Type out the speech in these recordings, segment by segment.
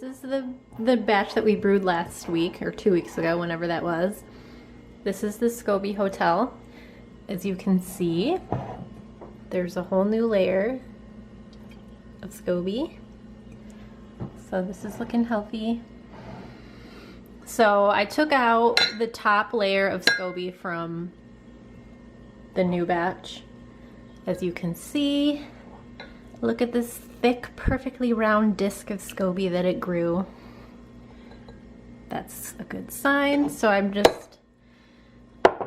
is the batch that we brewed last week or 2 weeks ago, whenever that was. This is the SCOBY Hotel. As you can see, there's a whole new layer of SCOBY. So this is looking healthy. So I took out the top layer of SCOBY from the new batch. As you can see, look at this thick, perfectly round disc of SCOBY that it grew. That's a good sign. So I'm just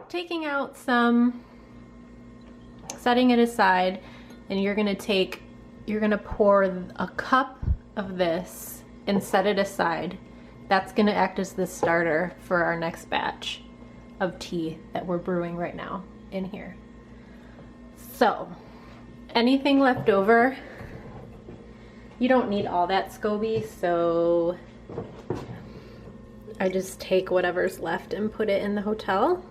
taking out some, setting it aside, and you're gonna pour a cup of this and set it aside. That's gonna act as the starter for our next batch of tea that we're brewing right now in here. So, anything left over, you don't need all that SCOBY, so I just take whatever's left and put it in the hotel,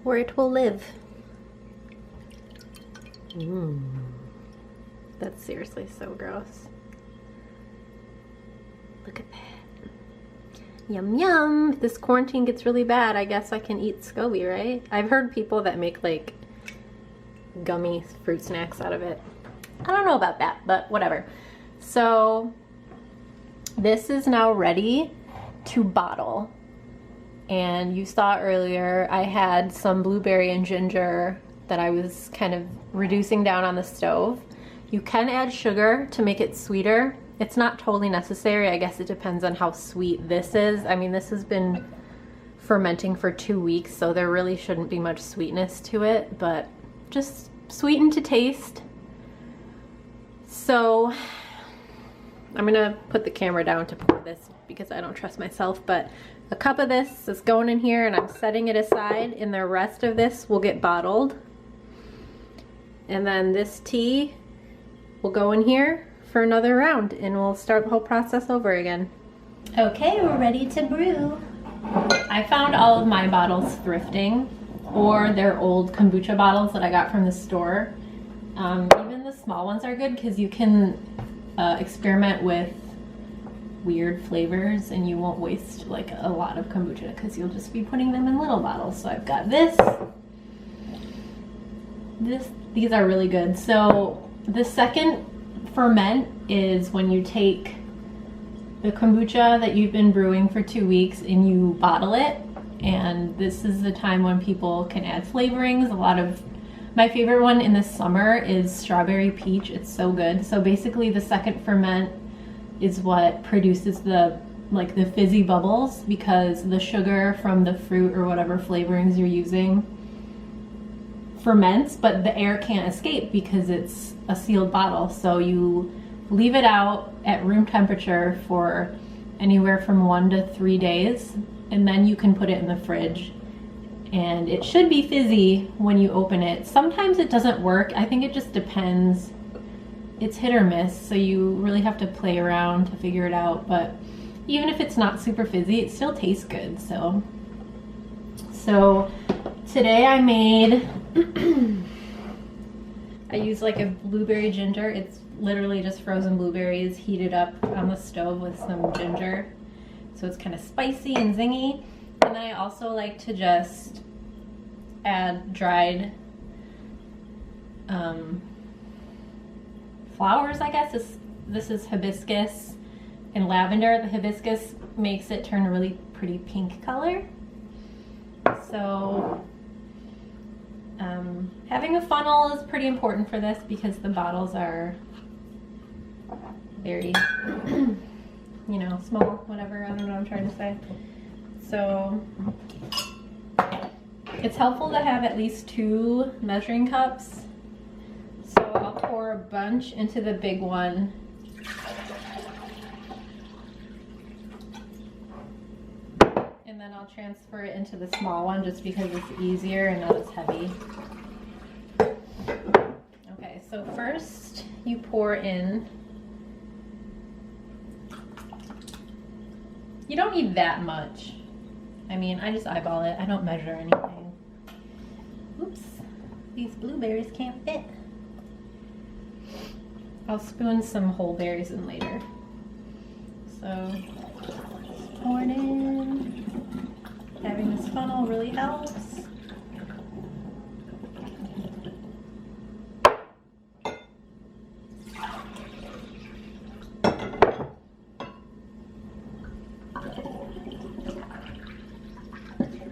where it will live. That's seriously so gross. Look at that. Yum yum. If this quarantine gets really bad, I guess I can eat SCOBY, right? I've heard people that make like gummy fruit snacks out of it. I don't know about that, but whatever. So this is now ready to bottle. And you saw earlier I had some blueberry and ginger that I was kind of reducing down on the stove. You can add sugar to make it sweeter. It's not totally necessary. I guess it depends on how sweet this is. I mean, this has been fermenting for 2 weeks, so there really shouldn't be much sweetness to it, but just sweeten to taste. So I'm gonna put the camera down to pour this because I don't trust myself, but a cup of this is going in here and I'm setting it aside, and the rest of this will get bottled. And then this tea will go in here for another round and we'll start the whole process over again. Okay, we're ready to brew. I found all of my bottles thrifting, or they're old kombucha bottles that I got from the store. Even the small ones are good because you can experiment with weird flavors and you won't waste like a lot of kombucha because you'll just be putting them in little bottles. So I've got this. These are really good. So the second ferment is when you take the kombucha that you've been brewing for 2 weeks and you bottle it. And this is the time when people can add flavorings. My favorite one in the summer is strawberry peach. It's so good. So basically the second ferment is what produces the fizzy bubbles, because the sugar from the fruit or whatever flavorings you're using ferments, but the air can't escape because it's a sealed bottle. So you leave it out at room temperature for anywhere from 1 to 3 days, and then you can put it in the fridge. And it should be fizzy when you open it. Sometimes it doesn't work. I think it just depends. It's hit or miss, so you really have to play around to figure it out. But even if it's not super fizzy, it still tastes good. So today I made, I used like a blueberry ginger. It's literally just frozen blueberries heated up on the stove with some ginger. So it's kind of spicy and zingy. And then I also like to just add dried flowers, I guess. This is hibiscus and lavender. The hibiscus makes it turn a really pretty pink color. So having a funnel is pretty important for this because the bottles are very, small, whatever. I don't know what I'm trying to say. So it's helpful to have at least 2 measuring cups. So I'll pour a bunch into the big one. And then I'll transfer it into the small one just because it's easier and not as heavy. Okay, so first you pour in. You don't need that much. I mean, I just eyeball it. I don't measure anything. Oops, these blueberries can't fit. I'll spoon some whole berries in later. So, pour it in. Having this funnel really helps.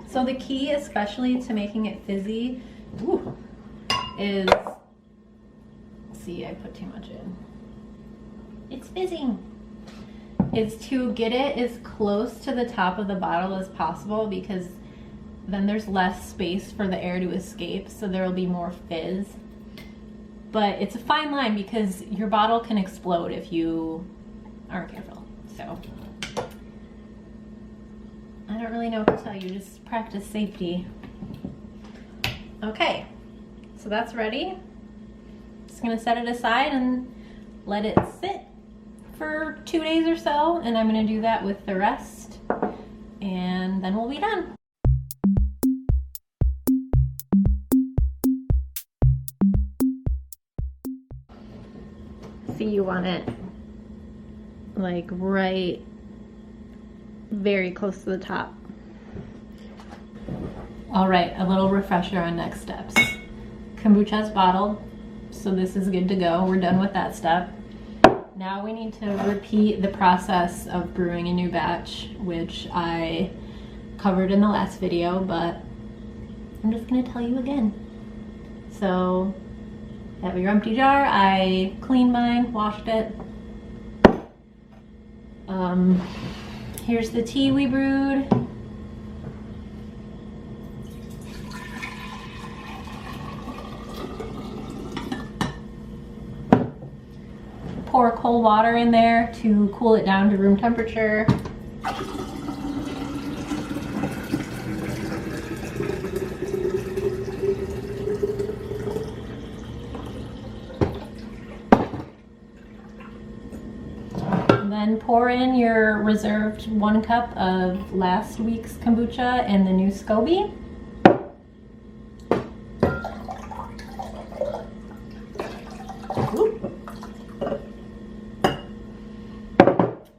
So the key, especially to making it fizzy, is, see, I put too much in. It's fizzing. Is to get it as close to the top of the bottle as possible, because then there's less space for the air to escape, so there will be more fizz. But it's a fine line because your bottle can explode if you aren't careful. So I don't really know what to tell you, just practice safety. Okay, so that's ready. Just gonna set it aside and let it sit for 2 days or so, and I'm gonna do that with the rest, and then we'll be done. See, you want it like right very close to the top. All right, a little refresher on next steps. Kombucha's bottled, so this is good to go. We're done with that step. Now we need to repeat the process of brewing a new batch, which I covered in the last video, but I'm just gonna tell you again. So, have your empty jar. I cleaned mine, washed it. Here's the tea we brewed. Pour cold water in there to cool it down to room temperature. And then pour in your reserved 1 cup of last week's kombucha and the new SCOBY.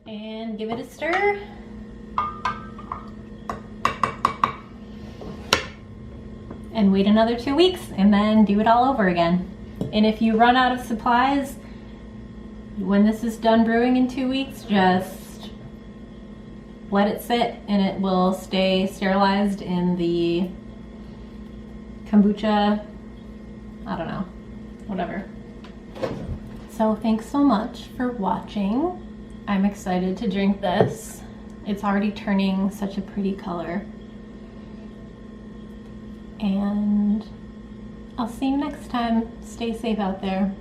And give it a stir. And wait another 2 weeks and then do it all over again. And if you run out of supplies, when this is done brewing in 2 weeks, just let it sit and it will stay sterilized in the kombucha, I don't know, whatever. So thanks so much for watching. I'm excited to drink this. It's already turning such a pretty color. And I'll see you next time. Stay safe out there.